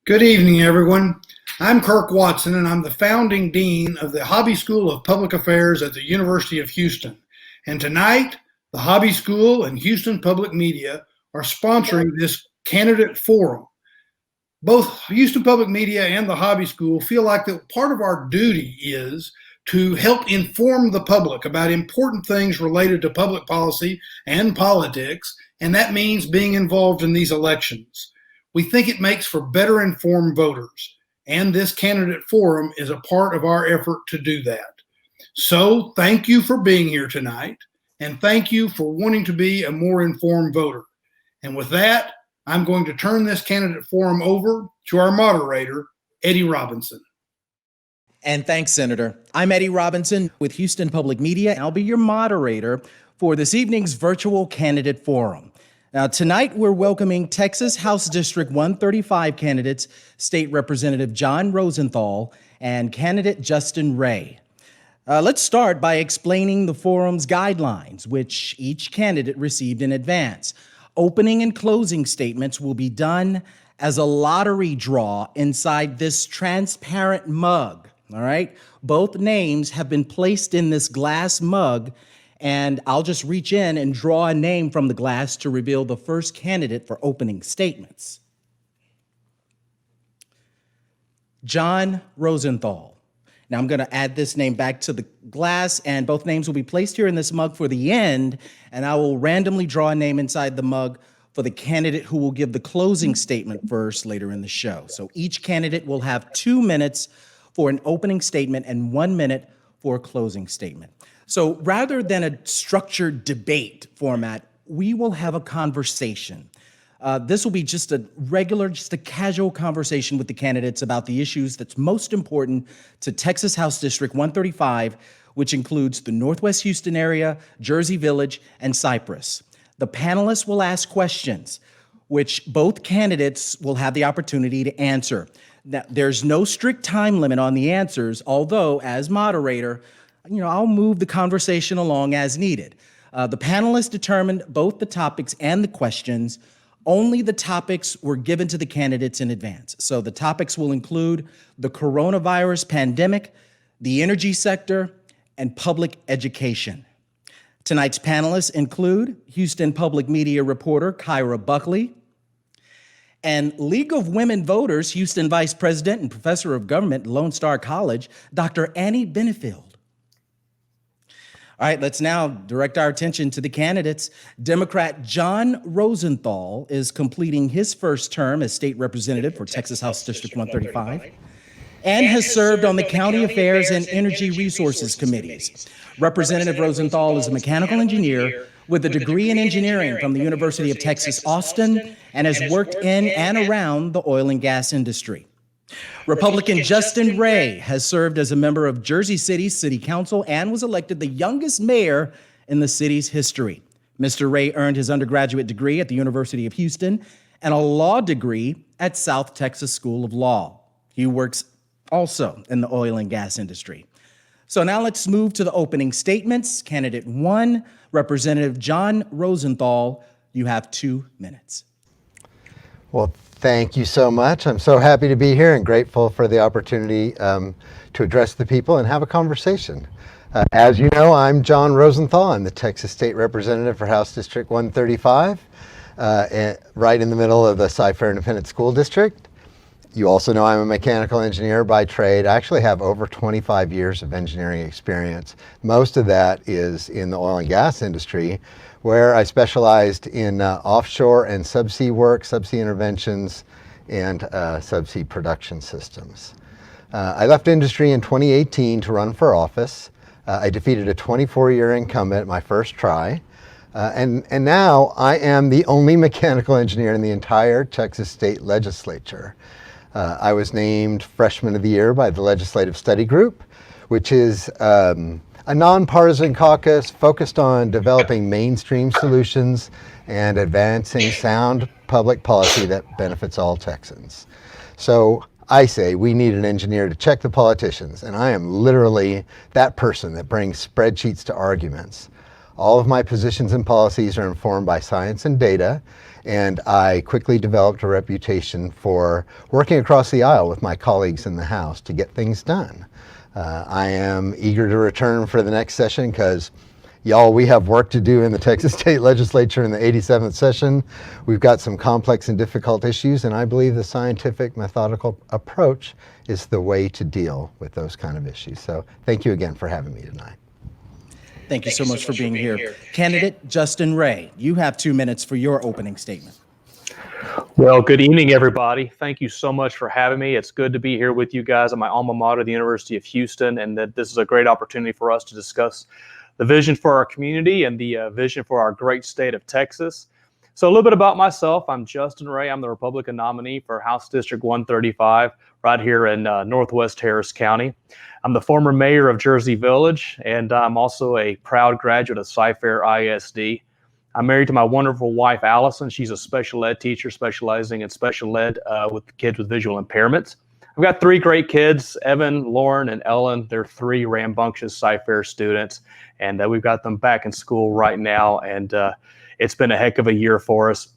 Good evening, everyone. I'm Kirk Watson, and I'm the founding dean of the Hobby School of Public Affairs at the University of Houston. And tonight, the Hobby School and Houston Public Media are sponsoring this candidate forum. Both Houston Public Media and the Hobby School feel like that part of our duty is to help inform the public about important things related to public policy and politics, and that means being involved in these elections. We think it makes for better informed voters, and this candidate forum is a part of our effort to do that. So thank you for being here tonight, and thank you for wanting to be a more informed voter. And with that, I'm going to turn this candidate forum over to our moderator, Eddie Robinson. And thanks, Senator. I'm Eddie Robinson with Houston Public Media, and I'll be your moderator for this evening's virtual candidate forum. Now, tonight we're welcoming Texas House District 135 candidates, State Representative Jon Rosenthal and candidate Justin Ray. Let's start by explaining the forum's guidelines, which each candidate received in advance. Opening and closing statements will be done as a lottery draw inside this transparent mug, all right? Both names have been placed in this glass mug, and I'll just reach in and draw a name from the glass to reveal the first candidate for opening statements. Jon Rosenthal. Now I'm going to add this name back to the glass, and both names will be placed here in this mug for the end, and I will randomly draw a name inside the mug for the candidate who will give the closing statement first later in the show. So each candidate will have 2 minutes for an opening statement and 1 minute for a closing statement. So rather than a structured debate format, we will have a conversation. This will be just a casual conversation with the candidates about the issues that's most important to Texas House District 135, which includes the Northwest Houston area, Jersey Village, and Cypress. The panelists will ask questions, which both candidates will have the opportunity to answer. Now, there's no strict time limit on the answers, although as moderator, I'll move the conversation along as needed. The panelists determined both the topics and the questions. Only the topics were given to the candidates in advance. So the topics will include the coronavirus pandemic, the energy sector, and public education. Tonight's panelists include Houston Public Media reporter Kyra Buckley, and League of Women Voters Houston Vice President and Professor of Government at Lone Star College, Dr. Annie Benefield. All right, let's now direct our attention to the candidates. Democrat Jon Rosenthal is completing his first term as state representative for Texas House District 135 and has served on the County Affairs and Energy Resources Committees. Representative Rosenthal is a mechanical engineer with a degree in engineering from the University of Texas, Austin, and has worked in and around the oil and gas industry. Republican Justin Ray has served as a member of Jersey City's City Council and was elected the youngest mayor in the city's history. Mr. Ray earned his undergraduate degree at the University of Houston and a law degree at South Texas School of Law. He works also in the oil and gas industry. So now let's move to the opening statements. Candidate 1, Representative Jon Rosenthal, you have 2 minutes. Well, thank you so much. I'm so happy to be here and grateful for the opportunity to address the people and have a conversation. As you know, I'm Jon Rosenthal. I'm the Texas State Representative for House District 135, right in the middle of the Cy-Fair Independent School District. You also know I'm a mechanical engineer by trade. I actually have over 25 years of engineering experience. Most of that is in the oil and gas industry, where I specialized in offshore and subsea work, subsea interventions, and subsea production systems. I left industry in 2018 to run for office. I defeated a 24-year incumbent my first try. And now I am the only mechanical engineer in the entire Texas State Legislature. I was named Freshman of the Year by the Legislative Study Group, which is a nonpartisan caucus focused on developing mainstream solutions and advancing sound public policy that benefits all Texans. So I say we need an engineer to check the politicians, and I am literally that person that brings spreadsheets to arguments. All of my positions and policies are informed by science and data, and I quickly developed a reputation for working across the aisle with my colleagues in the House to get things done. I am eager to return for the next session because, y'all, we have work to do in the Texas State Legislature in the 87th session. We've got some complex and difficult issues, and I believe the scientific, methodical approach is the way to deal with those kind of issues. So thank you again for having me tonight. Thank you so much for being here. Candidate Justin Ray, you have 2 minutes for your opening statement. Well, good evening, everybody. Thank you so much for having me. It's good to be here with you guys at my alma mater, the University of Houston, and that this is a great opportunity for us to discuss the vision for our community and the vision for our great state of Texas. So a little bit about myself. I'm Justin Ray. I'm the Republican nominee for House District 135 right here in Northwest Harris County. I'm the former mayor of Jersey Village, and I'm also a proud graduate of Cy-Fair ISD. I'm married to my wonderful wife, Allison. She's a special ed teacher specializing in special ed with kids with visual impairments. I've got 3 great kids, Evan, Lauren, and Ellen. They're 3 rambunctious Cy-Fair students, and we've got them back in school right now, and it's been a heck of a year for us,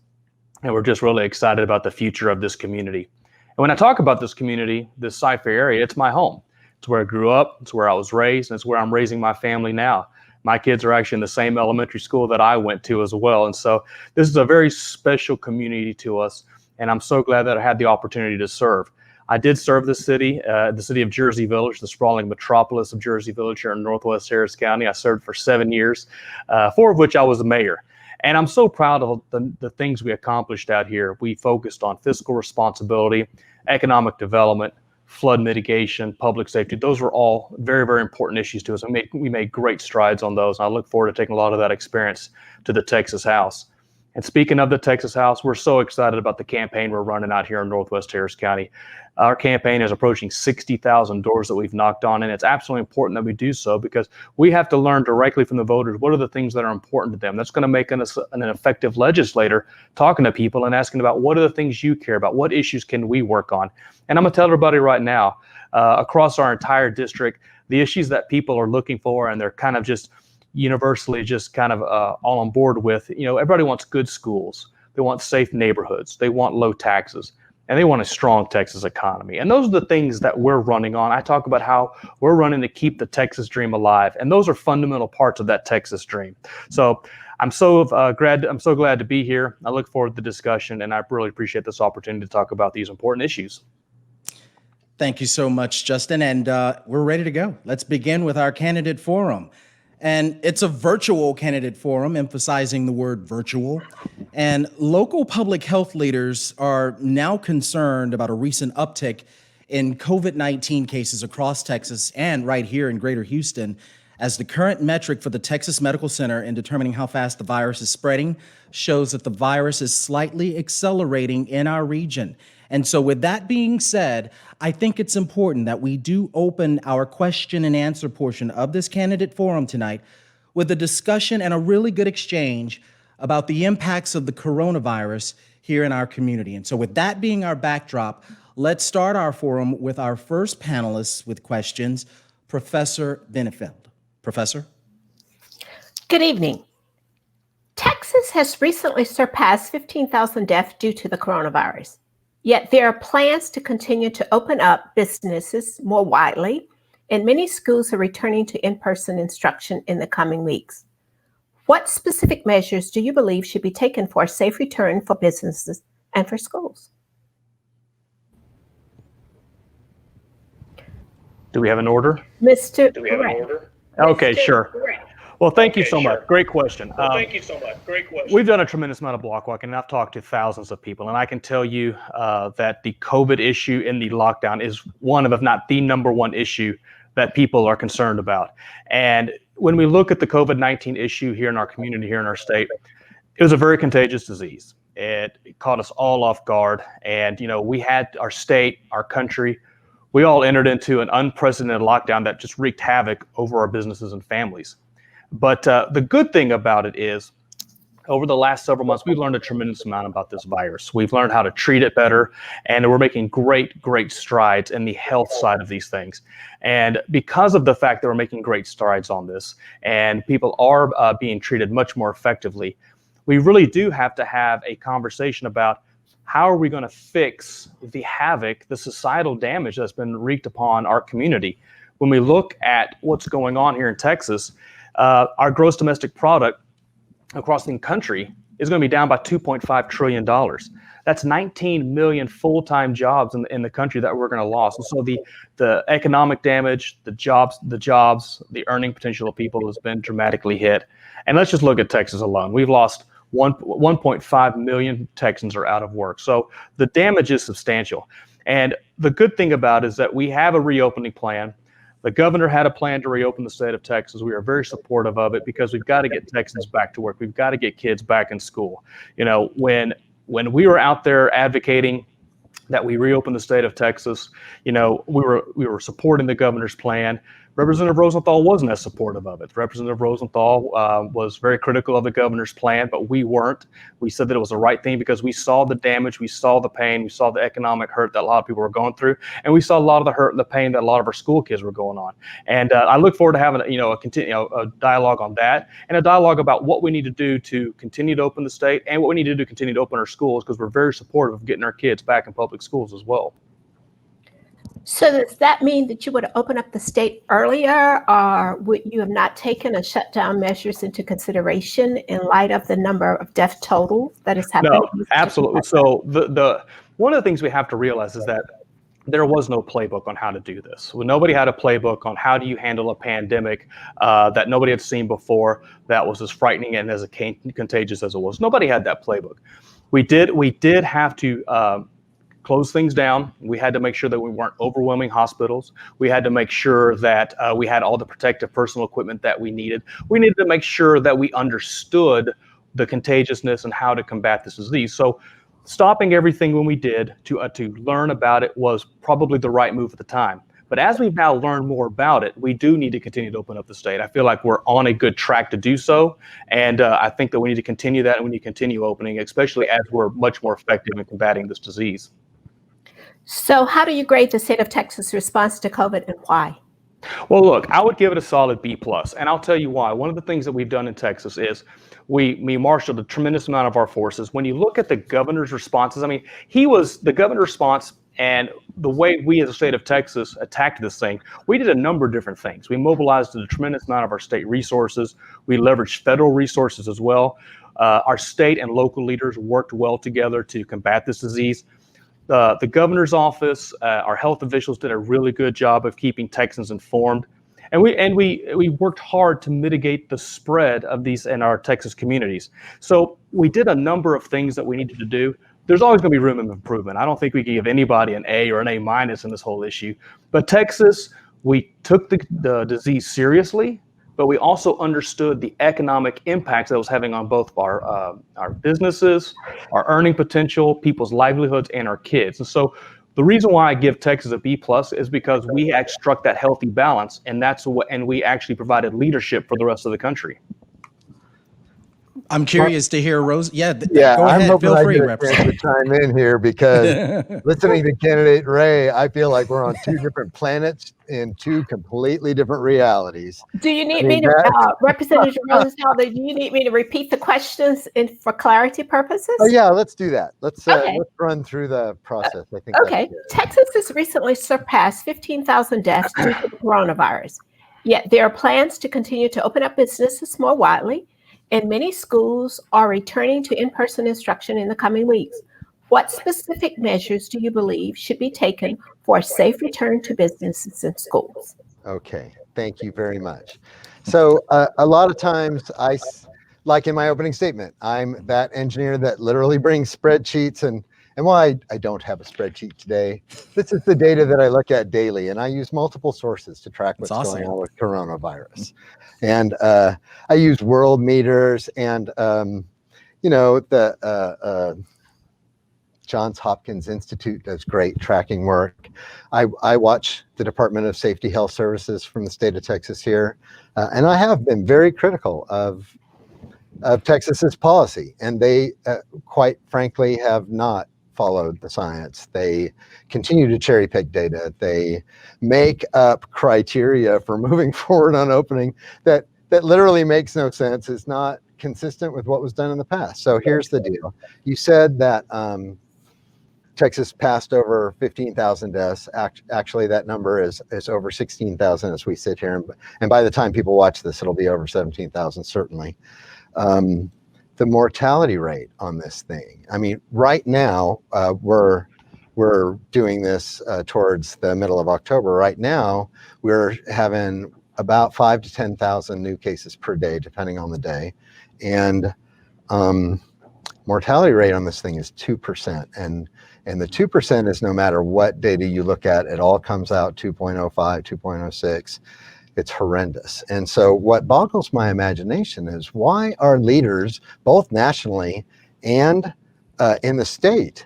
and we're just really excited about the future of this community. And when I talk about this community, this Cy-Fair area, it's my home. It's where I grew up, it's where I was raised, and it's where I'm raising my family now. My kids are actually in the same elementary school that I went to as well, and so this is a very special community to us, and I'm so glad that I had the opportunity to serve. I did serve the city of Jersey Village, the sprawling metropolis of Jersey Village here in Northwest Harris County. I served for 7 years, 4 of which I was a mayor. And I'm so proud of the things we accomplished out here. We focused on fiscal responsibility, economic development, flood mitigation, public safety. Those were all very, very important issues to us. We made great strides on those. And I look forward to taking a lot of that experience to the Texas House. And speaking of the Texas House, we're so excited about the campaign we're running out here in Northwest Harris County. Our campaign is approaching 60,000 doors that we've knocked on, and it's absolutely important that we do so because we have to learn directly from the voters what are the things that are important to them. That's going to make us an effective legislator, talking to people and asking about what are the things you care about, what issues can we work on. And I'm going to tell everybody right now, across our entire district, the issues that people are looking for, and they're kind of just universally just kind of all on board with, everybody wants good schools. They want safe neighborhoods. They want low taxes. And they want a strong Texas economy. And those are the things that we're running on. I talk about how we're running to keep the Texas dream alive. And those are fundamental parts of that Texas dream. So I'm so glad to be here. I look forward to the discussion, and I really appreciate this opportunity to talk about these important issues. Thank you so much, Justin. And we're ready to go. Let's begin with our candidate forum. And it's a virtual candidate forum, emphasizing the word virtual. And local public health leaders are now concerned about a recent uptick in COVID-19 cases across Texas and right here in Greater Houston, as the current metric for the Texas Medical Center in determining how fast the virus is spreading shows that the virus is slightly accelerating in our region. And so with that being said, I think it's important that we do open our question and answer portion of this candidate forum tonight with a discussion and a really good exchange about the impacts of the coronavirus here in our community. And so with that being our backdrop, let's start our forum with our first panelist with questions, Professor Benefeld. Professor? Good evening. Texas has recently surpassed 15,000 deaths due to the coronavirus. Yet there are plans to continue to open up businesses more widely, and many schools are returning to in-person instruction in the coming weeks. What specific measures do you believe should be taken for a safe return for businesses and for schools? Do we have an order? Mr. Do we have an order? Okay, sure. Well, thank you so much. Great question. We've done a tremendous amount of block walking, and I've talked to thousands of people, and I can tell you that the COVID issue in the lockdown is one of, if not the number one issue that people are concerned about. And when we look at the COVID-19 issue here in our community, here in our state, it was a very contagious disease. It caught us all off guard. And, we had our state, our country, we all entered into an unprecedented lockdown that just wreaked havoc over our businesses and families. But the good thing about it is over the last several months, we've learned a tremendous amount about this virus. We've learned how to treat it better, and we're making great strides in the health side of these things. And because of the fact that we're making great strides on this, and people are being treated much more effectively, we really do have to have a conversation about how are we going to fix the havoc, the societal damage that's been wreaked upon our community. When we look at what's going on here in Texas, our gross domestic product across the country is going to be down by $2.5 trillion. That's 19 million full-time jobs in the country that we're going to lose. And so the economic damage, the jobs, the earning potential of people has been dramatically hit. And let's just look at Texas alone. We've lost 1.5 million Texans are out of work. So the damage is substantial. And the good thing about it is that we have a reopening plan. The governor had a plan to reopen the state of Texas. We are very supportive of it because we've got to get Texans back to work. We've got to get kids back in school. You know, when we were out there advocating that we reopen the state of Texas, you know, we were supporting the governor's plan. Representative Rosenthal wasn't as supportive of it. Representative Rosenthal was very critical of the governor's plan, but we weren't. We said that it was the right thing because we saw the damage, we saw the pain, we saw the economic hurt that a lot of people were going through, and we saw a lot of the hurt and the pain that a lot of our school kids were going on. And I look forward to having a dialogue on that, and a dialogue about what we need to do to continue to open the state and what we need to do to continue to open our schools, because we're very supportive of getting our kids back in public schools as well. So does that mean that you would open up the state earlier, or would you have not taken a shutdown measures into consideration in light of the number of death total that is happening? No, absolutely. So the one of the things we have to realize is that there was no playbook on how to do this. Well, nobody had a playbook on how do you handle a pandemic that nobody had seen before, that was as frightening and as contagious as it was. Nobody had that playbook. We did have to close things down. We had to make sure that we weren't overwhelming hospitals. We had to make sure that we had all the protective personal equipment that we needed. We needed to make sure that we understood the contagiousness and how to combat this disease. So stopping everything when we did to learn about it was probably the right move at the time. But as we've now learned more about it, we do need to continue to open up the state. I feel like we're on a good track to do so. And I think that we need to continue that, and we need to continue opening, especially as we're much more effective in combating this disease. So how do you grade the state of Texas' response to COVID, and why? Well, look, I would give it a solid B+, and I'll tell you why. One of the things that we've done in Texas is we marshaled a tremendous amount of our forces. When you look at the governor's responses, I mean, the governor's response and the way we as a state of Texas attacked this thing, we did a number of different things. We mobilized a tremendous amount of our state resources. We leveraged federal resources as well. Our state and local leaders worked well together to combat this disease. The governor's office, our health officials did a really good job of keeping Texans informed, and we worked hard to mitigate the spread of these in our Texas communities. So we did a number of things that we needed to do. There's always going to be room of improvement. I don't think we can give anybody an A or an A- in this whole issue. But Texas, we took the disease seriously, but we also understood the economic impacts that it was having on both our businesses, our earning potential, people's livelihoods, and our kids. And so the reason why I give Texas a B+ is because we actually struck that healthy balance, and we actually provided leadership for the rest of the country. I'm curious to hear Rose. Yeah, go I'm ahead. hoping Feel I free, get a chance Representative. to chime in here, because listening to candidate Ray, I feel like we're on two different planets in two completely different realities. Do you need me to, Representative Rosenthal, do you need me to repeat the questions for clarity purposes? Oh yeah, let's do that. Let's run through the process. I think. Okay. Texas has recently surpassed 15,000 deaths due to the coronavirus. Yet there are plans to continue to open up businesses more widely, and many schools are returning to in-person instruction in the coming weeks. What specific measures do you believe should be taken for a safe return to businesses and schools? Okay, thank you very much. So a lot of times like in my opening statement, I'm that engineer that literally brings spreadsheets, and while I don't have a spreadsheet today, this is the data that I look at daily, and I use multiple sources to track what's going on with coronavirus. And I use world meters, and the Johns Hopkins Institute does great tracking work. I watch the Department of Safety Health Services from the state of Texas here, and I have been very critical of of Texas's policy, and they quite frankly have not followed the science. They continue to cherry pick data. They make up criteria for moving forward on opening that literally makes no sense. It's not consistent with what was done in the past. So here's the deal. You said that Texas passed over 15,000 deaths. Actually, that number is over 16,000 as we sit here. And by the time people watch this, it'll be over 17,000, certainly. The mortality rate on this thing. I mean, right now, we're doing this towards the middle of October. Right now, we're having about 5 to 10,000 new cases per day, depending on the day. And mortality rate on this thing is 2%. And the 2% is no matter what data you look at, it all comes out 2.05, 2.06. It's horrendous. And so what boggles my imagination is why our leaders, both nationally and in the state,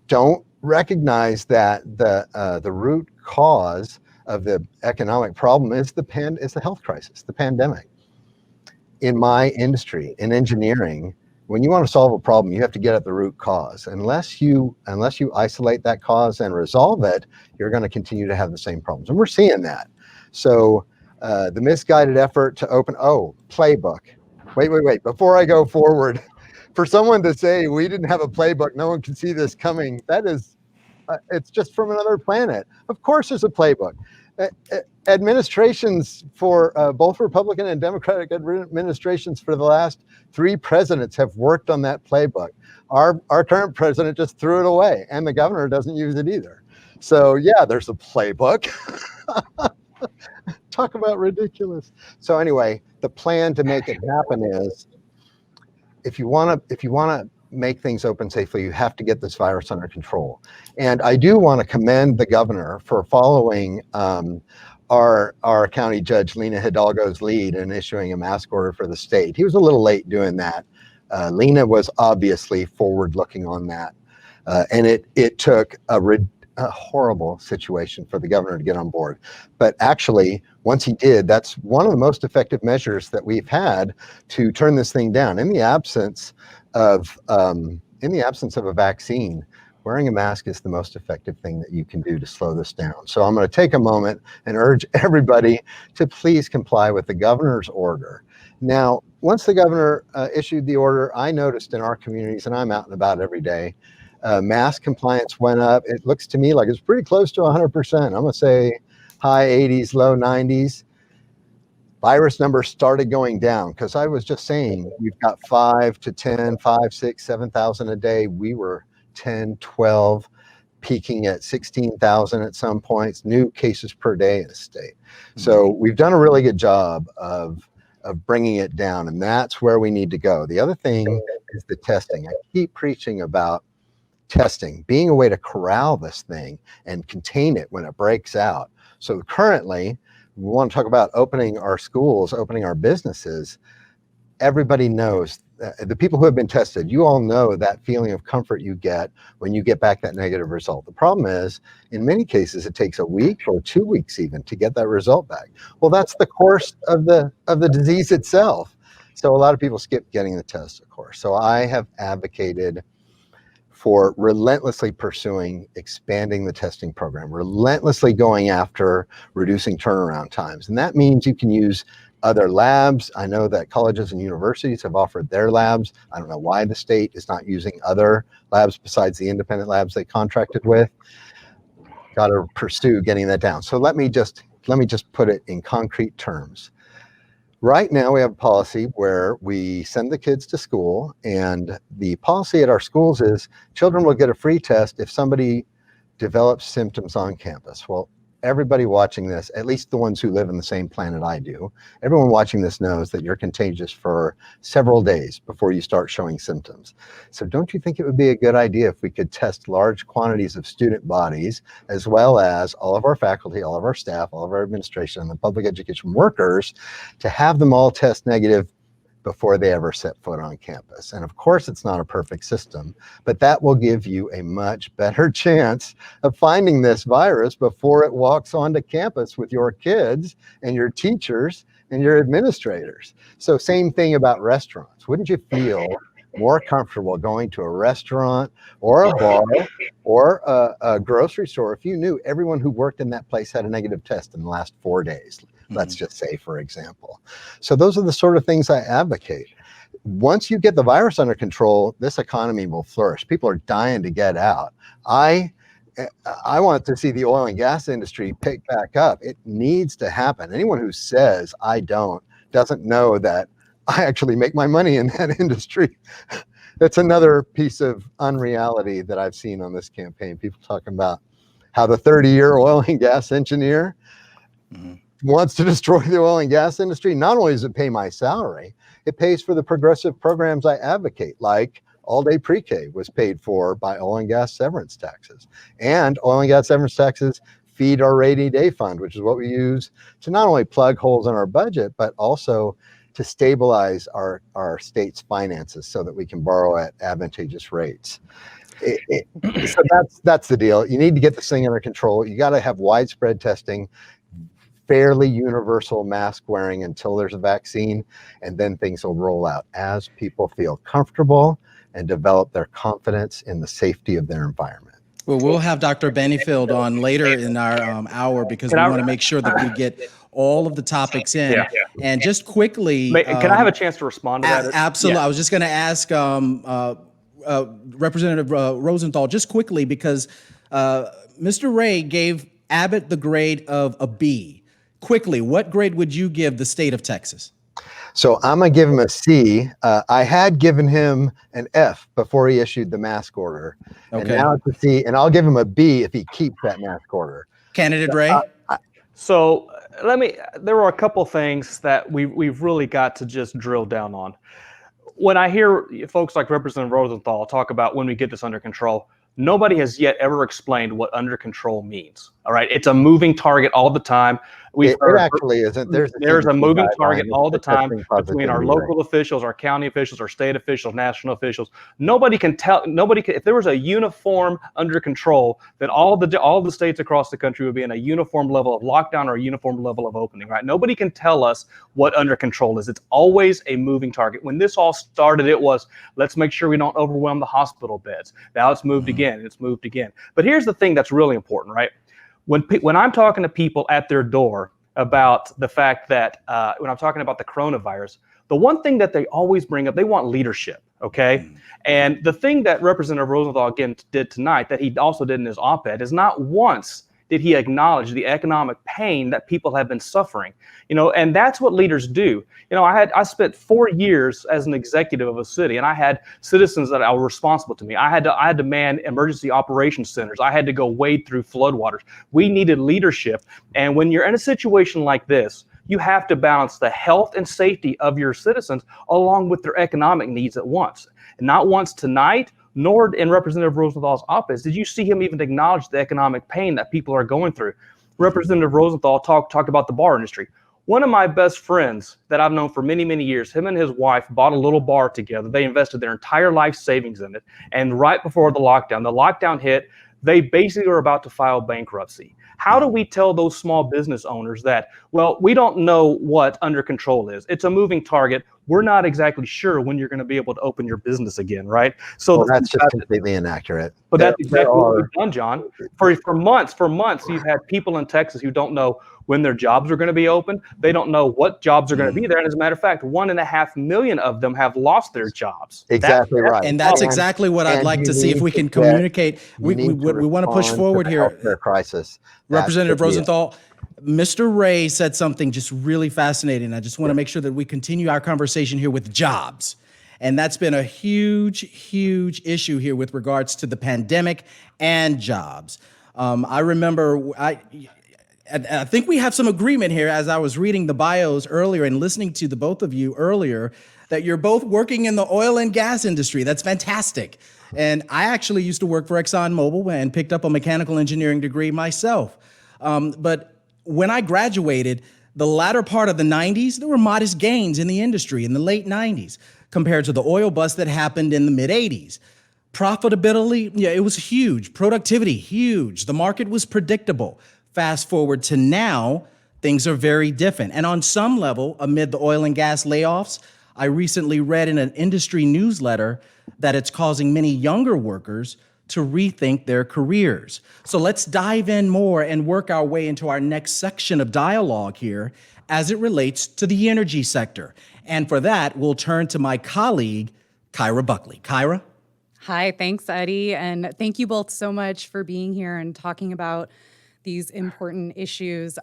don't recognize that the root cause of the economic problem is the health crisis, the pandemic. In my industry, in engineering, when you want to solve a problem, you have to get at the root cause. Unless you isolate that cause and resolve it, you're going to continue to have the same problems. And we're seeing that. So the misguided effort to open, playbook. Wait. Before I go forward, for someone to say we didn't have a playbook, no one can see this coming, that is, it's just from another planet. Of course there's a playbook. Administrations for both Republican and Democratic administrations for the last 3 presidents have worked on that playbook. Our current president just threw it away, and the governor doesn't use it either. So yeah, there's a playbook. Talk about ridiculous. So anyway, the plan to make it happen is, if you want to make things open safely, you have to get this virus under control. And I do want to commend the governor for following our county judge, Lena Hidalgo's lead in issuing a mask order for the state. He was a little late doing that. Lena was obviously forward-looking on that. And it took a horrible situation for the governor to get on board. But actually, once he did, that's one of the most effective measures that we've had to turn this thing down. In the absence of a vaccine, wearing a mask is the most effective thing that you can do to slow this down. So I'm going to take a moment and urge everybody to please comply with the governor's order. Now, once the governor issued the order, I noticed in our communities, and I'm out and about every day, mask compliance went up. It looks to me like it's pretty close to 100%. I'm going to say high 80s, low 90s. Virus numbers started going down because I was just saying we've got 5 to 10, 5, 6, 7,000 a day. We were 10, 12, peaking at 16,000 at some points, new cases per day in the state. So we've done a really good job of bringing it down, and that's where we need to go. The other thing is the testing. I keep preaching about testing being a way to corral this thing and contain it when it breaks out. So currently, we want to talk about opening our schools, opening our businesses. Everybody knows, the people who have been tested, you all know that feeling of comfort you get when you get back that negative result. The problem is, in many cases, it takes a week or 2 weeks even to get that result back. Well, that's the course of the disease itself. So a lot of people skip getting the test, of course. So I have advocated for relentlessly pursuing expanding the testing program, relentlessly going after reducing turnaround times. And that means you can use other labs. I know that colleges and universities have offered their labs. I don't know why the state is not using other labs besides the independent labs they contracted with. Got to pursue getting that down. So let me just put it in concrete terms. Right now, we have a policy where we send the kids to school, and the policy at our schools is children will get a free test if somebody develops symptoms on campus. Well, everybody watching this, at least the ones who live in the same planet I do, everyone watching this knows that you're contagious for several days before you start showing symptoms. So don't you think it would be a good idea if we could test large quantities of student bodies, as well as all of our faculty, all of our staff, all of our administration, and the public education workers, to have them all test negative before they ever set foot on campus? And of course, it's not a perfect system, but that will give you a much better chance of finding this virus before it walks onto campus with your kids and your teachers and your administrators. So same thing about restaurants. Wouldn't you feel more comfortable going to a restaurant or a bar or a grocery store if you knew everyone who worked in that place had a negative test in the last 4 days, let's just say, for example. So those are the sort of things I advocate. Once you get the virus under control, this economy will flourish. People are dying to get out. I want to see the oil and gas industry pick back up. It needs to happen. Anyone who says I doesn't know that I actually make my money in that industry. That's another piece of unreality that I've seen on this campaign. People talking about how the 30-year oil and gas engineer wants to destroy the oil and gas industry. Not only does it pay my salary, it pays for the progressive programs I advocate, like all-day pre-K was paid for by oil and gas severance taxes. And oil and gas severance taxes feed our rainy day fund, which is what we use to not only plug holes in our budget, but also to stabilize our state's finances so that we can borrow at advantageous rates. So that's the deal. You need to get this thing under control. You got to have widespread testing, fairly universal mask wearing until there's a vaccine, and then things will roll out as people feel comfortable and develop their confidence in the safety of their environment. Well, we'll have Dr. Bennyfield on later in our hour because we want to make sure that we get all of the topics in. Yeah. And just quickly, Can I have a chance to respond to that? absolutely. Yeah. I was just going to ask Representative Rosenthal just quickly because Mr. Ray gave Abbott the grade of a B. Quickly, what grade would you give the state of Texas? So I'm going to give him a C. I had given him an F before he issued the mask order. Okay. And now it's a C, and I'll give him a B if he keeps that mask order. Candidate Ray? So there are a couple things that we've really got to just drill down on. When I hear folks like Representative Rosenthal talk about when we get this under control, nobody has yet ever explained what under control means. All right. It's a moving target all the time. It actually isn't. There's a moving target all the time between our local officials, our county officials, our state officials, national officials. Nobody can, if there was a uniform under control, then all the states across the country would be in a uniform level of lockdown or a uniform level of opening, right? Nobody can tell us what under control is. It's always a moving target. When this all started, it was, let's make sure we don't overwhelm the hospital beds. Now it's moved again, it's moved again. But here's the thing that's really important, right? When I'm talking to people at their door about the fact that when I'm talking about the coronavirus, the one thing that they always bring up, they want leadership, okay? And the thing that Representative Rosenthal again did tonight that he also did in his op-ed is not once did he acknowledge the economic pain that people have been suffering, and that's what leaders do. I spent 4 years as an executive of a city, and I had citizens that were responsible to me. I had to man emergency operations centers. I had to go wade through floodwaters. We needed leadership, and when you're in a situation like this, you have to balance the health and safety of your citizens along with their economic needs at once. And not once tonight, nor in Representative Rosenthal's op-eds did you see him even acknowledge the economic pain that people are going through. Representative Rosenthal talked about the bar industry. One of my best friends that I've known for many, many years, him and his wife bought a little bar together. They invested their entire life savings in it. And right before the lockdown hit, they basically were about to file bankruptcy. How do we tell those small business owners that, well, we don't know what under control is? It's a moving target. We're not exactly sure when you're going to be able to open your business again, right? So that's just completely inaccurate. But that's exactly what we've done, John. For months, you've had people in Texas who don't know when their jobs are going to be open. They don't know what jobs are going to be there. And as a matter of fact, 1.5 million of them have lost their jobs. Exactly right. And that's exactly what I'd like to see if we can communicate. We want to push forward here. Healthcare crisis. Representative Rosenthal, Mr. Ray said something just really fascinating. I just want to make sure that we continue our conversation here with jobs. And that's been a huge, huge issue here with regards to the pandemic and jobs. I remember, I think we have some agreement here as I was reading the bios earlier and listening to the both of you earlier that you're both working in the oil and gas industry. That's fantastic. And I actually used to work for ExxonMobil and picked up a mechanical engineering degree myself. But when I graduated, the latter part of the 90s, there were modest gains in the industry in the late 90s compared to the oil bust that happened in the mid 80s. Profitability, it was huge. Productivity, huge. The market was predictable. Fast forward to now, things are very different. And on some level, amid the oil and gas layoffs, I recently read in an industry newsletter that it's causing many younger workers to rethink their careers. So let's dive in more and work our way into our next section of dialogue here as it relates to the energy sector. And for that, we'll turn to my colleague, Kyra Buckley. Kyra? Hi, thanks, Eddie. And thank you both so much for being here and talking about these important issues.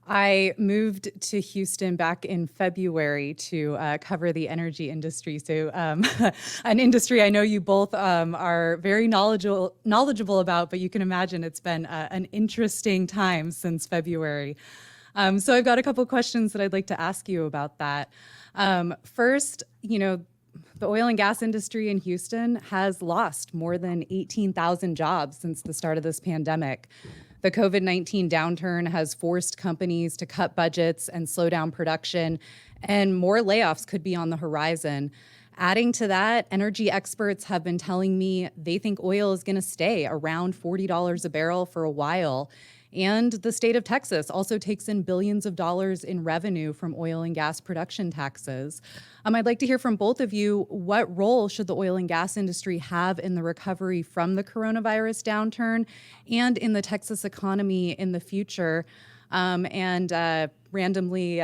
I moved to Houston back in February to cover the energy industry. So an industry I know you both are very knowledgeable about, but you can imagine it's been an interesting time since February. So I've got a couple questions that I'd like to ask you about that. First, the oil and gas industry in Houston has lost more than 18,000 jobs since the start of this pandemic. The COVID-19 downturn has forced companies to cut budgets and slow down production, and more layoffs could be on the horizon. Adding to that, energy experts have been telling me they think oil is going to stay around $40 a barrel for a while. And the state of Texas also takes in billions of dollars in revenue from oil and gas production taxes. I'd like to hear from both of you, what role should the oil and gas industry have in the recovery from the coronavirus downturn and in the Texas economy in the future? Randomly,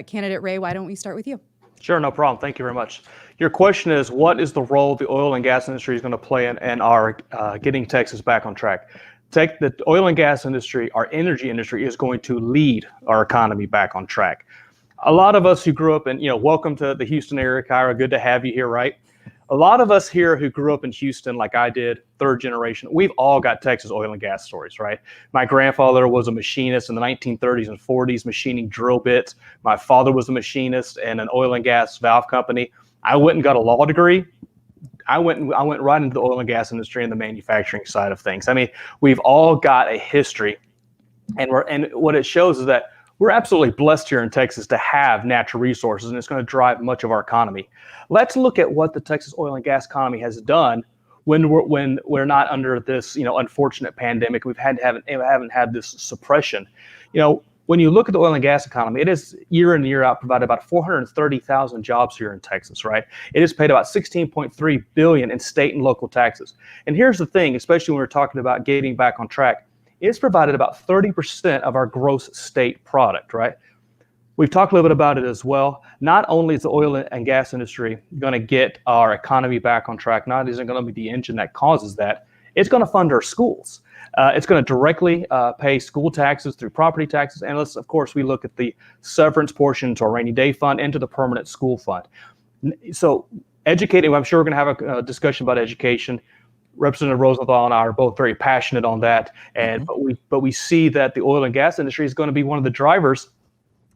candidate Ray, why don't we start with you? Sure, no problem. Thank you very much. Your question is, what is the role the oil and gas industry is going to play in our getting Texas back on track? The oil and gas industry, our energy industry, is going to lead our economy back on track. A lot of us who grew up in, welcome to the Houston area, Kyra, good to have you here, right? A lot of us here who grew up in Houston, like I did, third generation, we've all got Texas oil and gas stories, right? My grandfather was a machinist in the 1930s and 40s, machining drill bits. My father was a machinist in an oil and gas valve company. I went and got a law degree. I went right into the oil and gas industry and the manufacturing side of things. I mean, we've all got a history, and what it shows is that we're absolutely blessed here in Texas to have natural resources, and it's going to drive much of our economy. Let's look at what the Texas oil and gas economy has done when we're not under this unfortunate pandemic. Haven't had this suppression. When you look at the oil and gas economy, it is year in and year out provided about 430,000 jobs here in Texas, right? It has paid about $16.3 billion in state and local taxes. And here's the thing, especially when we're talking about getting back on track, it's provided about 30% of our gross state product, right? We've talked a little bit about it as well. Not only is the oil and gas industry going to get our economy back on track, not is it going to be the engine that causes that, it's going to fund our schools. It's going to directly pay school taxes through property taxes. And of course, we look at the severance portion to our rainy day fund and to the permanent school fund. So educating, I'm sure we're going to have a discussion about education. Representative Rosenthal and I are both very passionate on that. And but we see that the oil and gas industry is going to be one of the drivers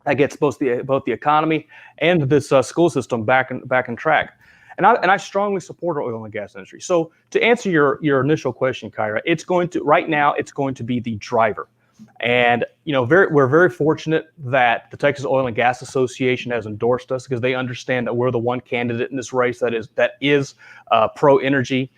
that gets both the economy and this school system back on track. And I strongly support our oil and gas industry. So to answer your initial question, Kyra, right now it's going to be the driver. And we're very fortunate that the Texas Oil and Gas Association has endorsed us because they understand that we're the one candidate in this race that is pro energy.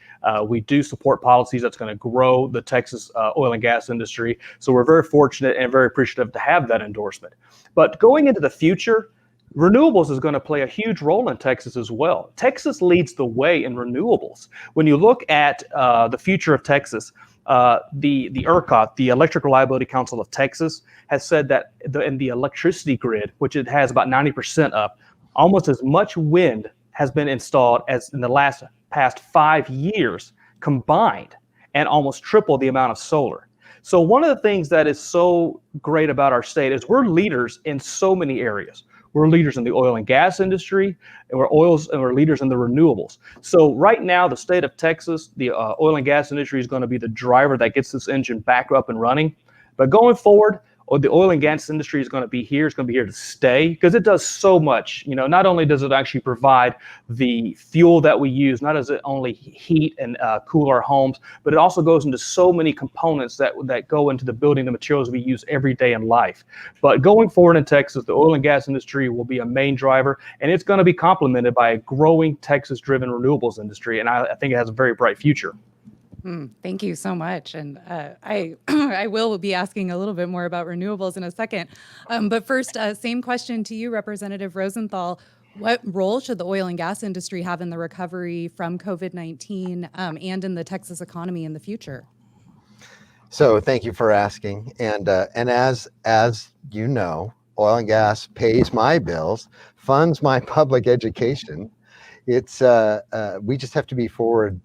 We do support policies that's going to grow the Texas oil and gas industry. So we're very fortunate and very appreciative to have that endorsement. But going into the future, renewables is going to play a huge role in Texas as well. Texas leads the way in renewables. When you look at the future of Texas, the ERCOT, the Electric Reliability Council of Texas, has said that in the electricity grid, which it has about 90% of, almost as much wind has been installed as in the past 5 years combined, and almost triple the amount of solar. So one of the things that is so great about our state is we're leaders in so many areas. We're leaders in the oil and gas industry, and we're leaders in the renewables. So right now, the state of Texas, the oil and gas industry is going to be the driver that gets this engine back up and running. But going forward, the oil and gas industry is going to be here. It's going to be here to stay because it does so much. Not only does it actually provide the fuel that we use, not does it only heat and cool our homes, but it also goes into so many components that go into the building, the materials we use every day in life. But going forward in Texas, the oil and gas industry will be a main driver, and it's going to be complemented by a growing Texas-driven renewables industry, and I think it has a very bright future. Thank you so much. And I I will be asking a little bit more about renewables in a second. But first, same question to you, Representative Rosenthal. What role should the oil and gas industry have in the recovery from COVID-19 and in the Texas economy in the future? So thank you for asking. And as you know, oil and gas pays my bills, funds my public education. It's we just have to be forward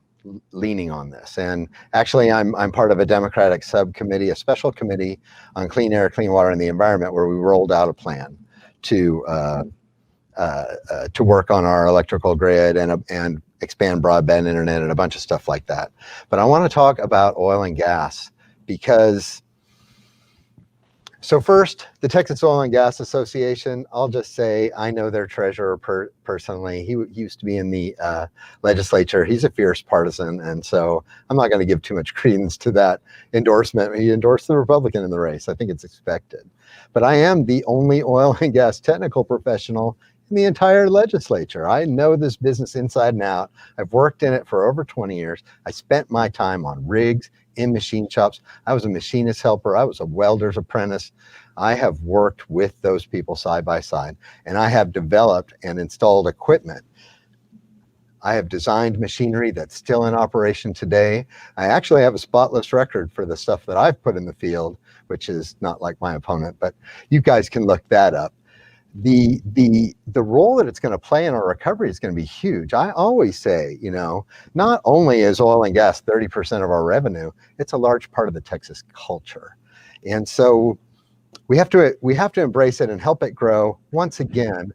leaning on this. And actually, I'm part of a Democratic subcommittee, a special committee on clean air, clean water, and the environment, where we rolled out a plan to work on our electrical grid and expand broadband internet and a bunch of stuff like that. But I want to talk about oil and gas because. So first, the Texas Oil and Gas Association, I'll just say I know their treasurer personally. He used to be in the legislature. He's a fierce partisan, and so I'm not going to give too much credence to that endorsement. He endorsed the Republican in the race. I think it's expected. But I am the only oil and gas technical professional in the entire legislature. I know this business inside and out. I've worked in it for over 20 years. I spent my time on rigs, in machine shops. I was a machinist helper. I was a welder's apprentice. I have worked with those people side by side, and I have developed and installed equipment. I have designed machinery that's still in operation today. I actually have a spotless record for the stuff that I've put in the field, which is not like my opponent, but you guys can look that up. The role that it's going to play in our recovery is going to be huge. I always say, not only is oil and gas 30% of our revenue, it's a large part of the Texas culture. And so we have to embrace it and help it grow. Once again,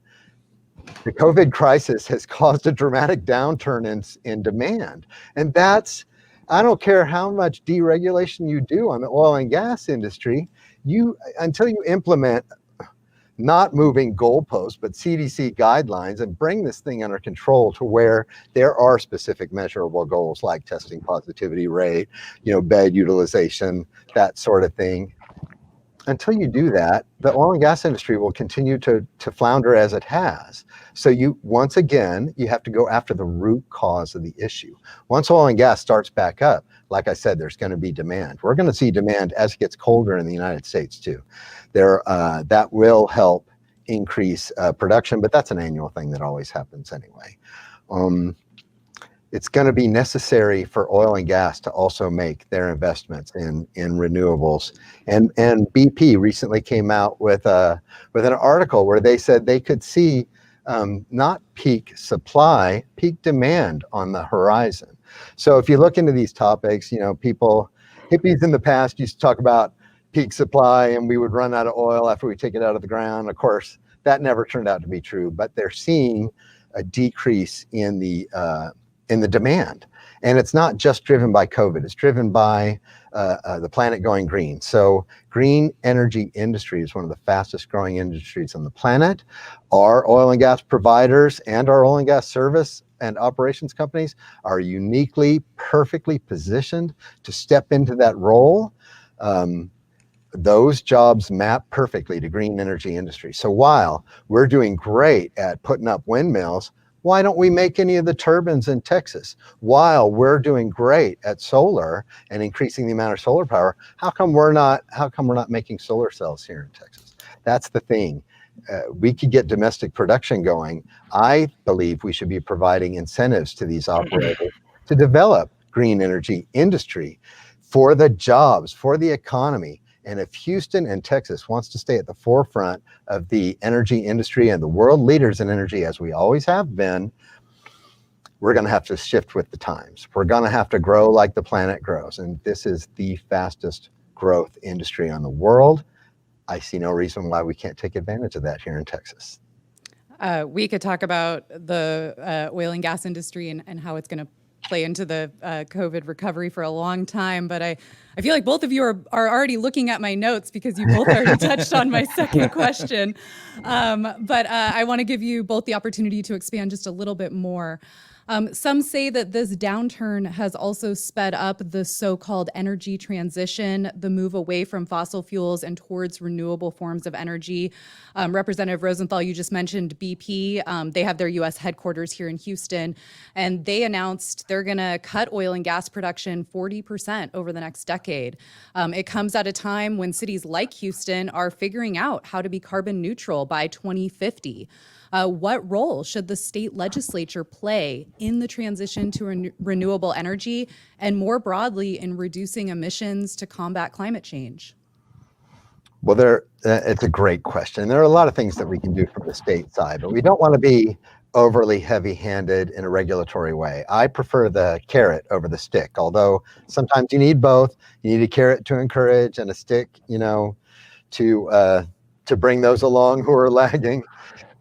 the COVID crisis has caused a dramatic downturn in demand. And I don't care how much deregulation you do on the oil and gas industry, until you implement not moving goalposts, but CDC guidelines, and bring this thing under control to where there are specific measurable goals like testing positivity rate, bed utilization, that sort of thing. Until you do that, the oil and gas industry will continue to flounder as it has. So once again, you have to go after the root cause of the issue. Once oil and gas starts back up, like I said, there's going to be demand. We're going to see demand as it gets colder in the United States too. That will help increase production, but that's an annual thing that always happens anyway. It's going to be necessary for oil and gas to also make their investments in renewables. And BP recently came out with an article where they said they could see not peak supply, peak demand on the horizon. So if you look into these topics, hippies in the past used to talk about peak supply and we would run out of oil after we take it out of the ground. Of course, that never turned out to be true, but they're seeing a decrease in the demand. And it's not just driven by COVID, it's driven by the planet going green. So green energy industry is one of the fastest growing industries on the planet. Our oil and gas providers and our oil and gas service and operations companies are uniquely, perfectly positioned to step into that role. Those jobs map perfectly to green energy industry. So while we're doing great at putting up windmills, why don't we make any of the turbines in Texas? While we're doing great at solar and increasing the amount of solar power, how come we're not making solar cells here in Texas? That's the thing. We could get domestic production going. I believe we should be providing incentives to these operators to develop green energy industry for the jobs, for the economy. And if Houston and Texas wants to stay at the forefront of the energy industry and the world leaders in energy, as we always have been, we're going to have to shift with the times. We're going to have to grow like the planet grows. And this is the fastest growth industry on the world. I see no reason why we can't take advantage of that here in Texas. We could talk about the oil and gas industry and how it's going to play into the COVID recovery for a long time, but I feel like both of you are already looking at my notes because you both already touched on my second question. But I want to give you both the opportunity to expand just a little bit more. Some say that this downturn has also sped up the so-called energy transition, the move away from fossil fuels and towards renewable forms of energy. Representative Rosenthal, you just mentioned BP. They have their U.S. headquarters here in Houston, and they announced they're going to cut oil and gas production 40% over the next decade. It comes at a time when cities like Houston are figuring out how to be carbon neutral by 2050. What role should the state legislature play in the transition to renewable energy and more broadly in reducing emissions to combat climate change? Well, it's a great question. There are a lot of things that we can do from the state side, but we don't want to be overly heavy-handed in a regulatory way. I prefer the carrot over the stick, although sometimes you need both. You need a carrot to encourage and a stick, to bring those along who are lagging.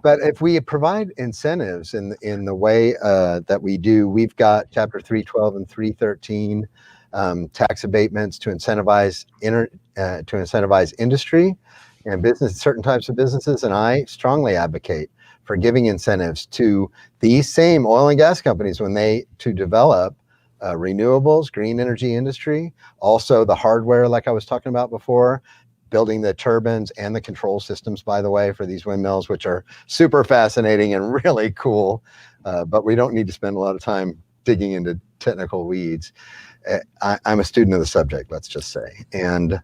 But if we provide incentives in the way that we do, we've got Chapter 312 and 313 tax abatements to incentivize industry and business, certain types of businesses, and I strongly advocate for giving incentives to these same oil and gas companies to develop renewables, green energy industry, also the hardware, like I was talking about before. Building the turbines and the control systems, by the way, for these windmills, which are super fascinating and really cool, but we don't need to spend a lot of time digging into technical weeds. I'm a student of the subject, let's just say. And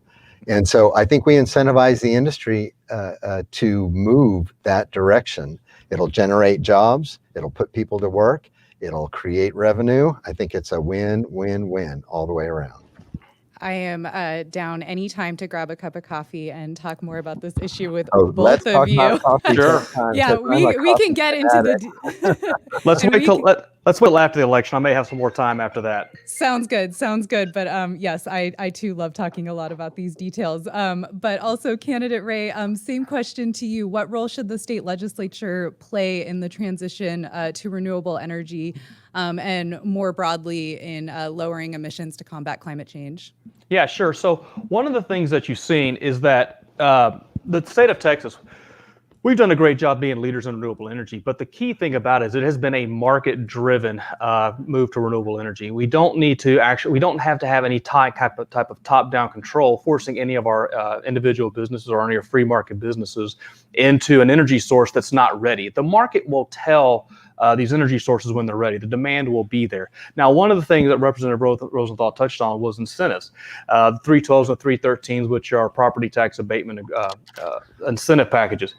so I think we incentivize the industry to move that direction. It'll generate jobs, it'll put people to work, it'll create revenue. I think it's a win-win-win all the way around. I am down anytime to grab a cup of coffee and talk more about this issue with both of you. Sure. Yeah, we can get into the. Let's wait till after the election. I may have some more time after that. Sounds good. But yes, I too love talking a lot about these details. But also, candidate Ray, same question to you. What role should the state legislature play in the transition to renewable energy and more broadly in lowering emissions to combat climate change? Yeah, sure. So one of the things that you've seen is that the state of Texas, we've done a great job being leaders in renewable energy, but the key thing about it is it has been a market-driven move to renewable energy. We don't have to have any type of top-down control forcing any of our individual businesses or any of our free market businesses into an energy source that's not ready. The market will tell these energy sources when they're ready. The demand will be there. Now, one of the things that Representative Rosenthal touched on was incentives. The 312s and 313s, which are property tax abatement incentive packages.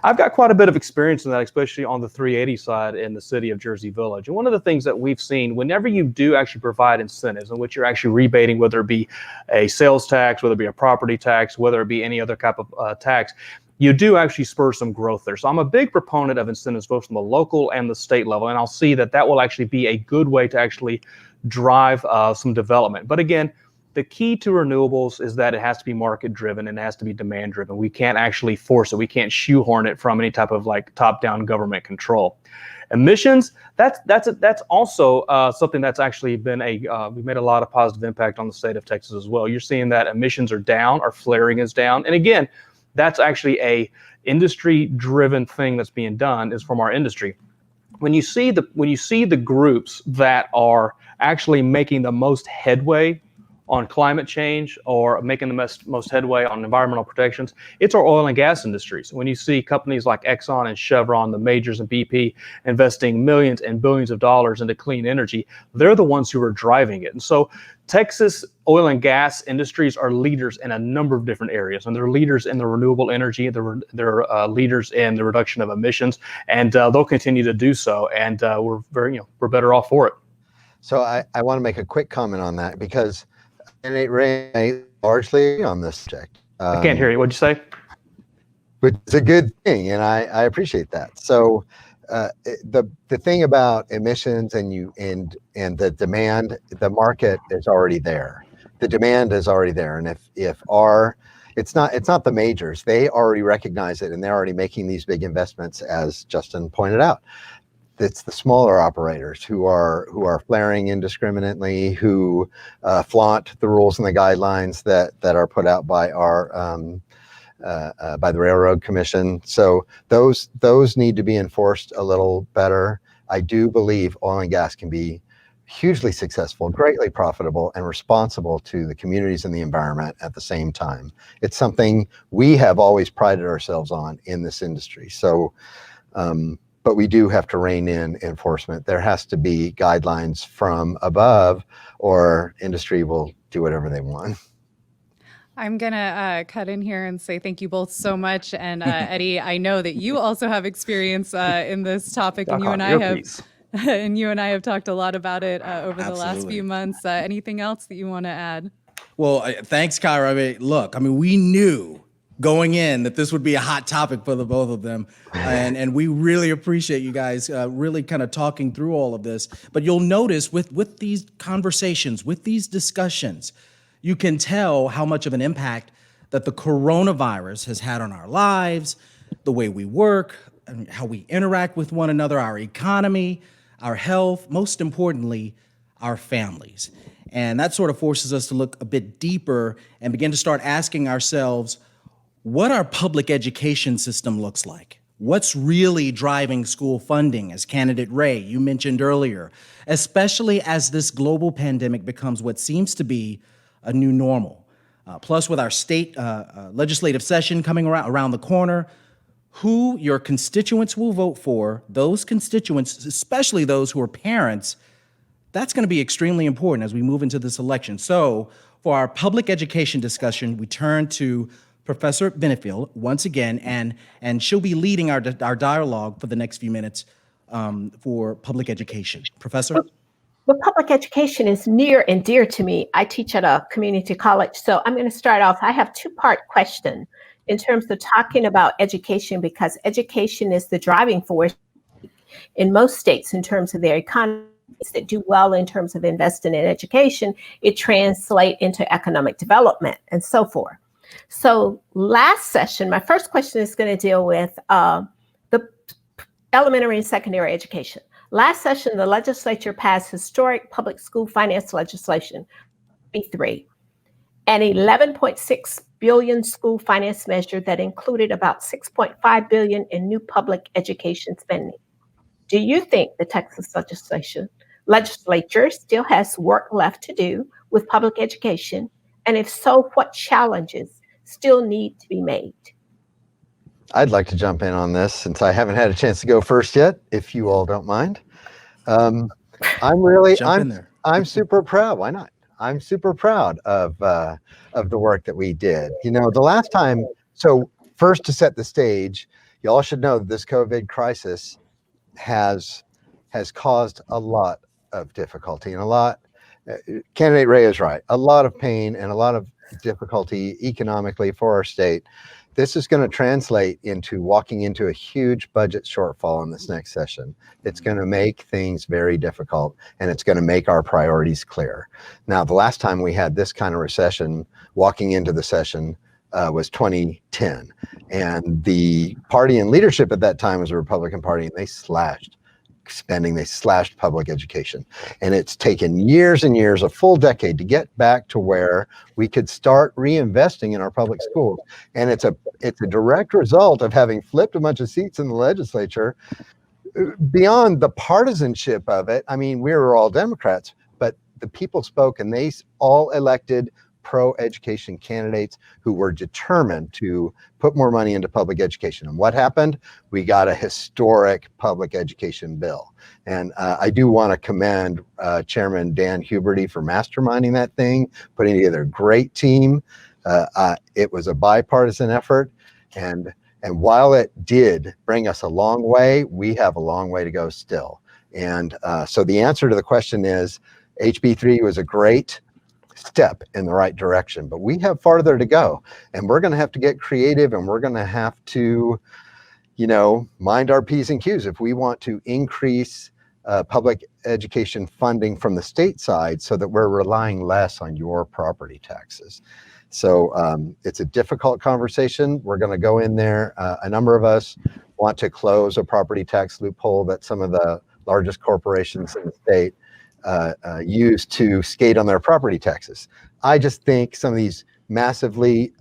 I've got quite a bit of experience in that, especially on the 380 side in the city of Jersey Village. And one of the things that we've seen, whenever you do actually provide incentives in which you're actually rebating, whether it be a sales tax, whether it be a property tax, whether it be any other type of tax, you do actually spur some growth there. So I'm a big proponent of incentives both from the local and the state level, and I'll see that will actually be a good way to actually drive some development. But again, the key to renewables is that it has to be market driven and it has to be demand driven. We can't actually force it. We can't shoehorn it from any type of like top-down government control. Emissions, that's also something that's actually been we've made a lot of positive impact on the state of Texas as well. You're seeing that emissions are down, our flaring is down, and again, that's actually a industry-driven thing that's being done is from our industry. When you see the groups that are actually making the most headway on climate change or making the most headway on environmental protections, it's our oil and gas industries. When you see companies like Exxon and Chevron, the majors and BP investing millions and billions of dollars into clean energy, they're the ones who are driving it. And so Texas oil and gas industries are leaders in a number of different areas, and they're leaders in the renewable energy. They're leaders in the reduction of emissions, and they'll continue to do so. And we're better off for it. So I want to make a quick comment on that because Candidate Ray largely on this subject. I can't hear you. What'd you say? Which is a good thing, and I appreciate that. So the thing about emissions and the demand, the market is already there. The demand is already there, and it's not the majors. They already recognize it, and they're already making these big investments, as Justin pointed out. it's the smaller operators who are flaring indiscriminately, who flaunt the rules and the guidelines that are put out by our by the Railroad Commission. So those need to be enforced a little better. I do believe oil and gas can be hugely successful, greatly profitable, and responsible to the communities and the environment at the same time. It's something we have always prided ourselves on in this industry. So, but we do have to rein in enforcement. There has to be guidelines from above, or industry will do whatever they want. I'm going to cut in here and say thank you both so much. And Eddie, I know that you also have experience in this topic, and you and I have talked a lot about it over the last few months. Anything else that you want to add? Well, thanks, Kyra. I mean, we knew going in that this would be a hot topic for the both of them. And we really appreciate you guys really kind of talking through all of this. But you'll notice with these conversations, with these discussions, you can tell how much of an impact that the coronavirus has had on our lives, the way we work, and how we interact with one another, our economy, our health, most importantly, our families. And that sort of forces us to look a bit deeper and begin to start asking ourselves what our public education system looks like. What's really driving school funding, as Candidate Ray, you mentioned earlier, especially as this global pandemic becomes what seems to be a new normal. Plus, with our state legislative session coming around the corner, who your constituents will vote for, those constituents, especially those who are parents, that's going to be extremely important as we move into this election. So for our public education discussion, we turn to Professor Benefield once again, and she'll be leading our dialogue for the next few minutes for public education. Professor? Well, public education is near and dear to me. I teach at a community college, so I'm going to start off. I have a two-part question in terms of talking about education, because education is the driving force in most states in terms of their economies that do well in terms of investing in education. It translates into economic development and so forth. So last session, my first question is going to deal with the elementary and secondary education. Last session, the legislature passed historic public school finance legislation, B3, an $11.6 billion school finance measure that included about $6.5 billion in new public education spending. Do you think the Texas legislature still has work left to do with public education? And if so, what challenges still need to be made? I'd like to jump in on this since I haven't had a chance to go first yet, if you all don't mind. I'm super proud. Why not? I'm super proud of the work that we did. You know, the last time, so first to set the stage, you all should know that this COVID crisis has caused a lot of difficulty and a lot, Candidate Ray is right, a lot of pain and a lot of difficulty economically for our state. This is going to translate into walking into a huge budget shortfall in this next session. It's going to make things very difficult, and it's going to make our priorities clear. Now, the last time we had this kind of recession walking into the session was 2010. And the party in leadership at that time was the Republican Party, and they slashed spending, they slashed public education. And it's taken years and years, a full decade, to get back to where we could start reinvesting in our public schools. And it's a direct result of having flipped a bunch of seats in the legislature. Beyond the partisanship of it, I mean, we were all Democrats, but the people spoke, and they all elected pro-education candidates who were determined to put more money into public education. And what happened? We got a historic public education bill. And I do want to commend Chairman Dan Huberty for masterminding that thing, putting together a great team. It was a bipartisan effort. And while it did bring us a long way, we have a long way to go still. And so the answer to the question is HB3 was a great step in the right direction, but we have farther to go, and we're going to have to get creative, and we're going to have to, you know, mind our P's and Q's if we want to increase public education funding from the state side so that we're relying less on your property taxes. So it's a difficult conversation. We're going to go in there. A number of us want to close a property tax loophole that some of the largest corporations in the state use to skate on their property taxes. I just think some of these massively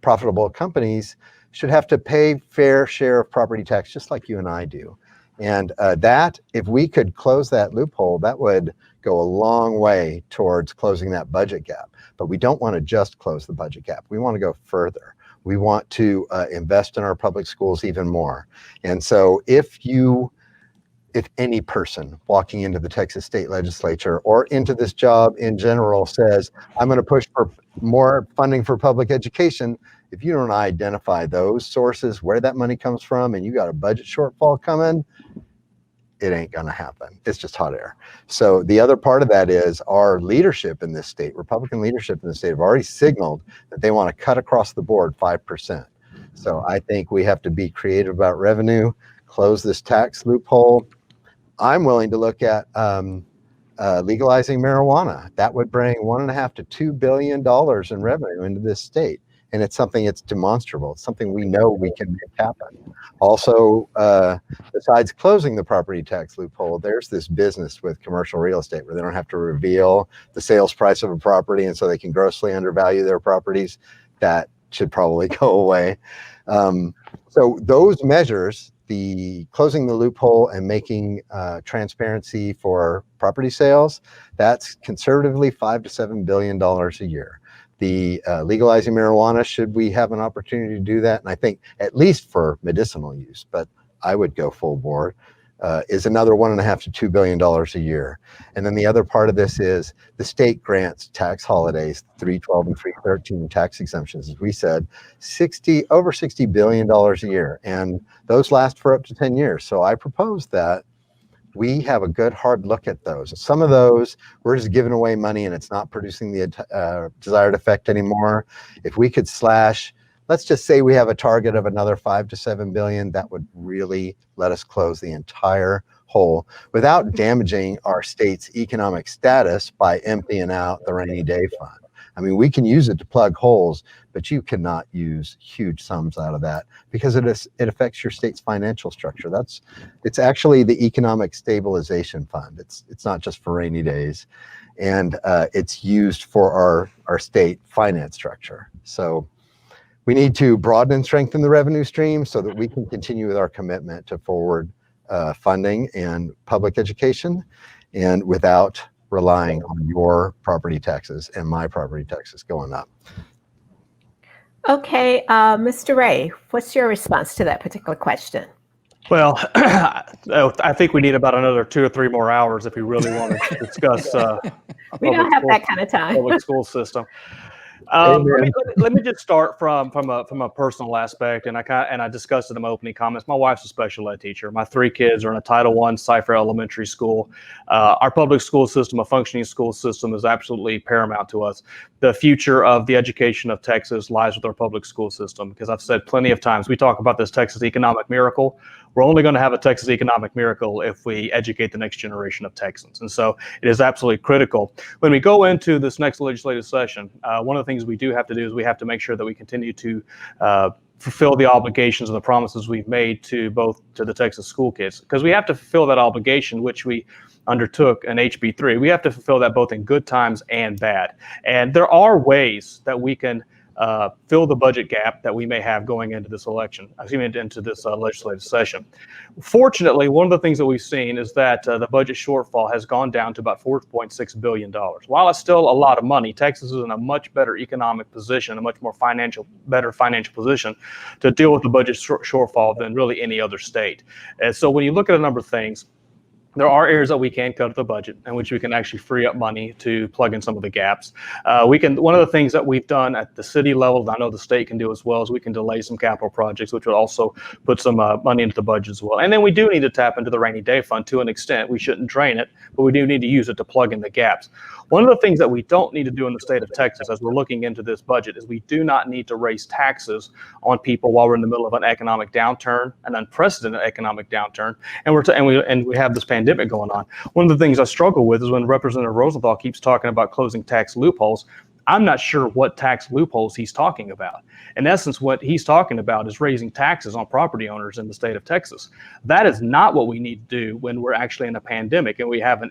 profitable companies should have to pay fair share of property tax, just like you and I do. And that, if we could close that loophole, that would go a long way towards closing that budget gap. But we don't want to just close the budget gap. We want to go further. We want to invest in our public schools even more. And so if any person walking into the Texas State Legislature or into this job in general says, I'm going to push for more funding for public education, if you don't identify those sources, where that money comes from, and you got a budget shortfall coming, it ain't going to happen. It's just hot air. So the other part of that is our leadership in this state, Republican leadership in the state, have already signaled that they want to cut across the board 5%. So I think we have to be creative about revenue, close this tax loophole. I'm willing to look at legalizing marijuana. That would bring $1.5 to $2 billion in revenue into this state. And it's something that's demonstrable. It's something we know we can make happen. Also, besides closing the property tax loophole, there's this business with commercial real estate where they don't have to reveal the sales price of a property, and so they can grossly undervalue their properties. That should probably go away. So those measures, the closing the loophole and making transparency for property sales, that's conservatively $5 to $7 billion a year. The legalizing marijuana, should we have an opportunity to do that, and I think at least for medicinal use, but I would go full board, is another $1.5 to $2 billion a year. And then the other part of this is the state grants tax holidays, 312 and 313 tax exemptions, as we said, over $60 billion a year. And those last for up to 10 years. So I propose that we have a good hard look at those. Some of those, we're just giving away money and it's not producing the desired effect anymore. If we could slash, let's just say we have a target of another $5 to $7 billion, that would really let us close the entire hole without damaging our state's economic status by emptying out the rainy day fund. I mean, we can use it to plug holes, but you cannot use huge sums out of that because it affects your state's financial structure. It's actually the economic stabilization fund. It's not just for rainy days, and it's used for our state finance structure. So we need to broaden and strengthen the revenue stream so that we can continue with our commitment to forward funding and public education, and without relying on your property taxes and my property taxes going up. Okay, Mr. Ray, what's your response to that particular question? Well, I think we need about another 2 or 3 more hours if we really want to discuss. We don't have that kind of time. Public school system. Let me just start from a personal aspect, and I discussed it in my opening comments. My wife's a special ed teacher. My 3 kids are in a Title I Cypher Elementary School. Our public school system, a functioning school system, is absolutely paramount to us. The future of the education of Texas lies with our public school system, because I've said plenty of times, we talk about this Texas economic miracle. We're only going to have a Texas economic miracle if we educate the next generation of Texans. And so it is absolutely critical. When we go into this next legislative session, one of the things we do have to do is we have to make sure that we continue to fulfill the obligations and the promises we've made to the Texas school kids, because we have to fulfill that obligation, which we undertook in HB3. We have to fulfill that both in good times and bad. And there are ways that we can fill the budget gap that we may have going into this into this legislative session. Fortunately, one of the things that we've seen is that the budget shortfall has gone down to about $4.6 billion. While it's still a lot of money, Texas is in a much better economic position, a much more better financial position to deal with the budget shortfall than really any other state. And so when you look at a number of things, there are areas that we can cut the budget in which we can actually free up money to plug in some of the gaps. One of the things that we've done at the city level, that I know the state can do as well, is we can delay some capital projects, which would also put some money into the budget as well. And then we do need to tap into the rainy day fund to an extent. We shouldn't drain it, but we do need to use it to plug in the gaps. One of the things that we don't need to do in the state of Texas as we're looking into this budget is we do not need to raise taxes on people while we're in the middle of an economic downturn, an unprecedented economic downturn, and we have this pandemic going on. One of the things I struggle with is when Representative Rosenthal keeps talking about closing tax loopholes. I'm not sure what tax loopholes he's talking about. In essence, what he's talking about is raising taxes on property owners in the state of Texas. That is not what we need to do when we're actually in a pandemic and we have an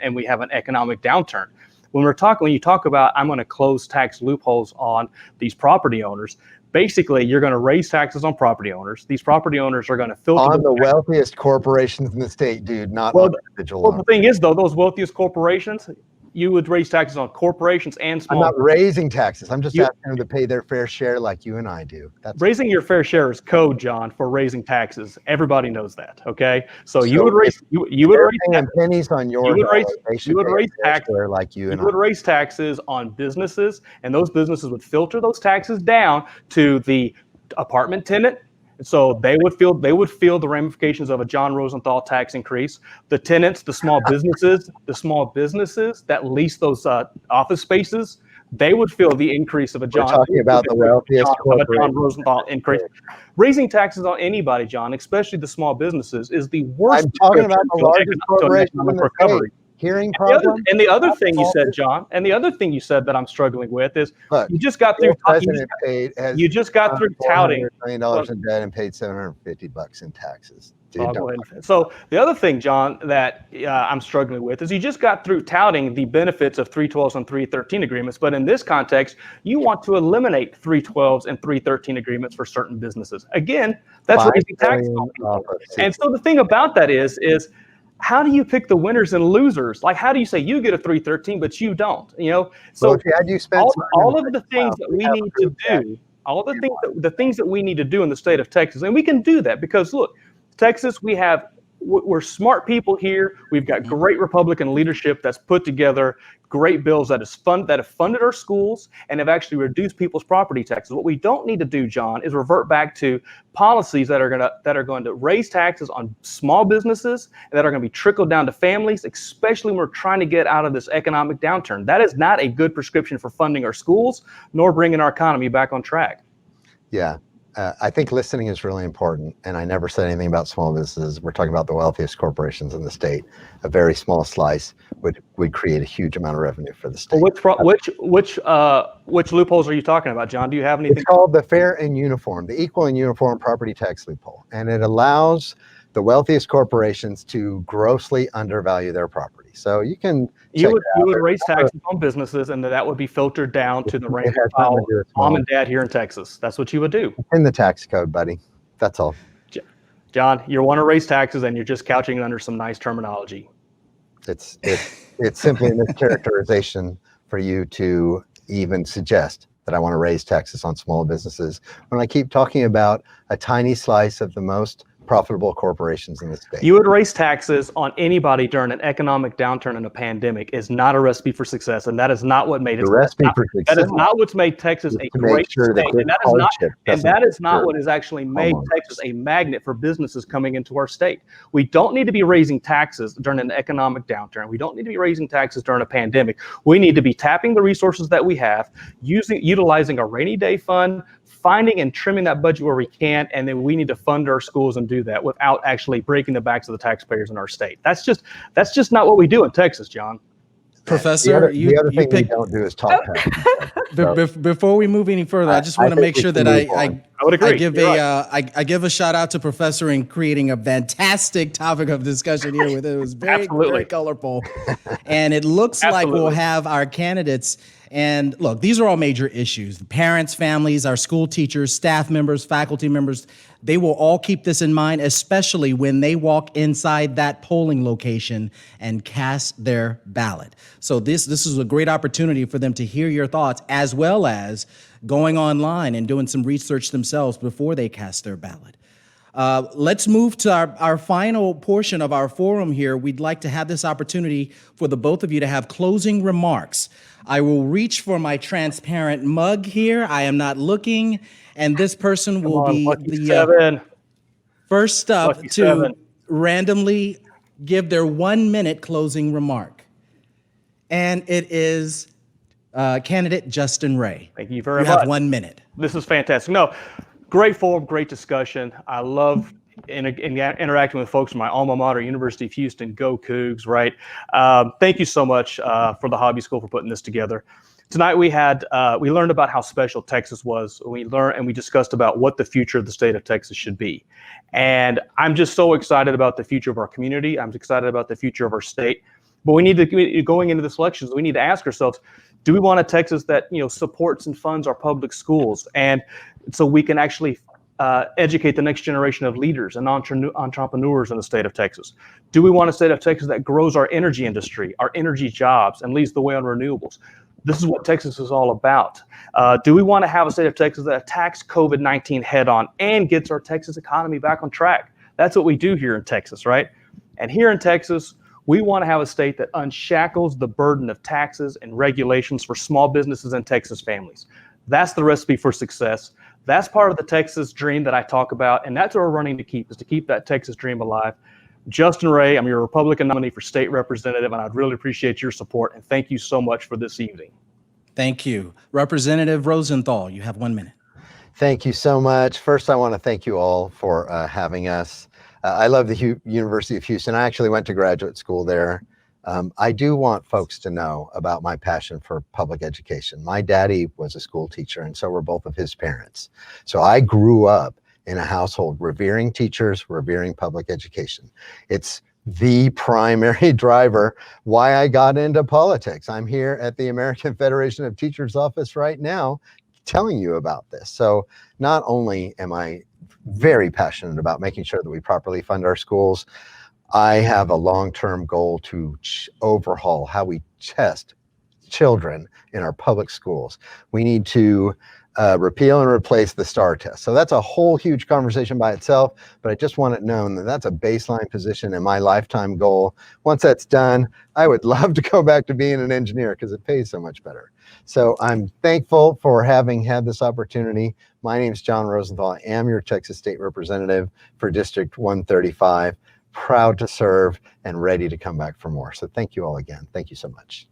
economic downturn. When you talk about, I'm going to close tax loopholes on these property owners, basically you're going to raise taxes on property owners. These property owners are going to filter on the wealthiest corporations in the state, dude, not well, on individual well, owners. the thing is, though, those wealthiest corporations, you would raise taxes on corporations and I'm small. not raising taxes. I'm just asking them to pay their fair share like you and I do. That's Raising your fair share is code, John, for raising taxes. Everybody knows that. Okay, so you would raise paying pennies on your you would raise, dollar. They should you would pay raise a fair taxes share like you and You would I. raise taxes on businesses, and those businesses would filter those taxes down to the apartment tenant. So they would feel the ramifications of a Jon Rosenthal tax increase. The tenants, the small businesses that lease those office spaces, they would feel the increase of a Jon Rosenthal increase. Raising taxes on anybody, John, especially the small businesses, is the worst. I'm talking about the largest corporations in the recovery. state. Hearing problem. And the other thing you said, John, and the other thing you said that I'm struggling with is you just got through touting. $400 million in debt and paid $750 in taxes. Dude, so the other thing, John, that I'm struggling with is you just got through touting the benefits of 312s and 313 agreements, but in this context, you want to eliminate 312s and 313 agreements for certain businesses. Again, that's raising taxes on people. And so the thing about that is how do you pick the winners and losers? Like, how do you say you get a 313, but you don't? So all of the things that we need to do, the things that we need to do in the state of Texas, and we can do that because look, Texas, we're smart people here. We've got great Republican leadership that's put together great bills that have funded our schools and have actually reduced people's property taxes. What we don't need to do, John, is revert back to policies that are going to raise taxes on small businesses and that are going to be trickled down to families, especially when we're trying to get out of this economic downturn. That is not a good prescription for funding our schools nor bringing our economy back on track. Yeah. I think listening is really important, and I never said anything about small businesses. We're talking about the wealthiest corporations in the state. A very small slice would create a huge amount of revenue for the state. Well, which loopholes are you talking about, John? Do you have anything? It's called the fair and uniform, the equal and uniform property tax loophole, and it allows the wealthiest corporations to grossly undervalue their property. So you would raise taxes on businesses, and that would be filtered down to the rank and file mom and dad here in Texas. That's what you would do. It's in the tax code, buddy. That's all. John, you want to raise taxes, and you're just couching it under some nice terminology. It's simply a mischaracterization for you to even suggest that I want to raise taxes on small businesses when I keep talking about a tiny slice of the most profitable corporations in the state. You would raise taxes on anybody during an economic downturn and a pandemic is not a recipe for success, and that is not what made it. That is not what's made Texas a great state, and that is not what has actually made Texas a magnet for businesses coming into our state. We don't need to be raising taxes during an economic downturn. We don't need to be raising taxes during a pandemic. We need to be tapping the resources that we have, utilizing a rainy day fund, finding and trimming that budget where we can, and then we need to fund our schools and do that without actually breaking the backs of the taxpayers in our state. That's just not what we do in Texas, John. Professor, the other thing we don't do is talk taxes. Before we move any further, I just want to make sure that I would agree. I give a shout out to Professor in creating a fantastic topic of discussion here. It was very colorful, and it looks like we'll have our candidates. And look, these are all major issues. The parents, families, our school teachers, staff members, faculty members, they will all keep this in mind, especially when they walk inside that polling location and cast their ballot. So this is a great opportunity for them to hear your thoughts, as well as going online and doing some research themselves before they cast their ballot. Let's move to our final portion of our forum here. We'd like to have this opportunity for the both of you to have closing remarks. I will reach for my transparent mug here. I am not looking, and this person will be the first up to randomly give their 1 minute closing remark. And it is candidate Justin Ray. Thank you very much. You have 1 minute. This is fantastic. No, great forum, great discussion. I love interacting with folks from my alma mater, University of Houston. Go Cougs, right? Thank you so much for the Hobby School for putting this together. Tonight we learned about how special Texas was. We learned and we discussed about what the future of the state of Texas should be. And I'm just so excited about the future of our community. I'm excited about the future of our state. But we need to, going into this election, we need to ask ourselves, do we want a Texas that supports and funds our public schools, and so we can actually educate the next generation of leaders and entrepreneurs in the state of Texas? Do we want a state of Texas that grows our energy industry, our energy jobs, and leads the way on renewables? This is what Texas is all about. Do we want to have a state of Texas that attacks COVID-19 head on and gets our Texas economy back on track? That's what we do here in Texas, right? And here in Texas, we want to have a state that unshackles the burden of taxes and regulations for small businesses and Texas families. That's the recipe for success. That's part of the Texas dream that I talk about, and that's what we're running to keep, is to keep that Texas dream alive. Justin Ray, I'm your Republican nominee for state representative, and I'd really appreciate your support, and thank you so much for this evening. Thank you. Representative Rosenthal, you have 1 minute. Thank you so much. First, I want to thank you all for having us. I love the University of Houston. I actually went to graduate school there. I do want folks to know about my passion for public education. My daddy was a school teacher, and so were both of his parents. So I grew up in a household revering teachers, revering public education. It's the primary driver why I got into politics. I'm here at the American Federation of Teachers office right now telling you about this. So not only am I very passionate about making sure that we properly fund our schools, I have a long-term goal to overhaul how we test children in our public schools. We need to repeal and replace the STAR test. So that's a whole huge conversation by itself, but I just want it known that that's a baseline position and my lifetime goal. Once that's done, I would love to go back to being an engineer because it pays so much better. So I'm thankful for having had this opportunity. My name is Jon Rosenthal. I am your Texas State Representative for District 135. Proud to serve and ready to come back for more. So thank you all again. Thank you so much.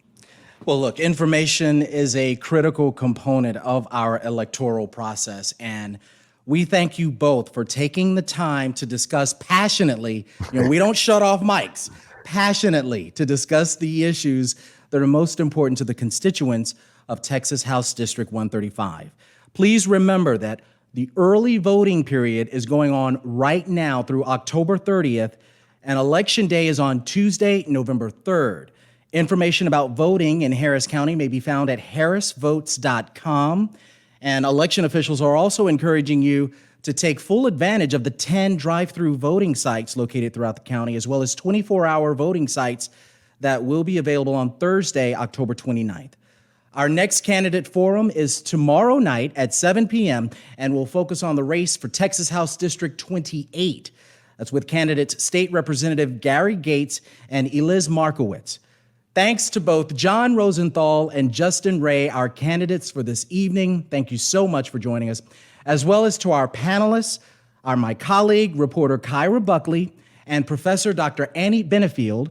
Well, look, information is a critical component of our electoral process, and we thank you both for taking the time to discuss passionately, we don't shut off mics, passionately to discuss the issues that are most important to the constituents of Texas House District 135. Please remember that the early voting period is going on right now through October 30th, and Election Day is on Tuesday, November 3rd. Information about voting in Harris County may be found at harrisvotes.com. And election officials are also encouraging you to take full advantage of the 10 drive-through voting sites located throughout the county, as well as 24-hour voting sites that will be available on Thursday, October 29th. Our next candidate forum is tomorrow night at 7 p.m. and will focus on the race for Texas House District 28. That's with candidates State Representative Gary Gates and Eliz Markowitz. Thanks to both Jon Rosenthal and Justin Ray, our candidates for this evening. Thank you so much for joining us, as well as to our panelists, my colleague, reporter Kyra Buckley, and Professor Dr. Annie Benefield,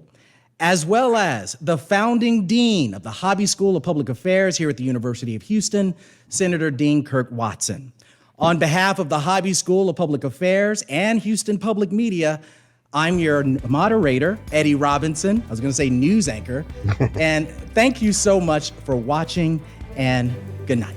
as well as the founding dean of the Hobby School of Public Affairs here at the University of Houston, Senator Dean Kirk Watson. On behalf of the Hobby School of Public Affairs and Houston Public Media, I'm your moderator, Eddie Robinson. I was going to say news anchor. And thank you so much for watching, and good night.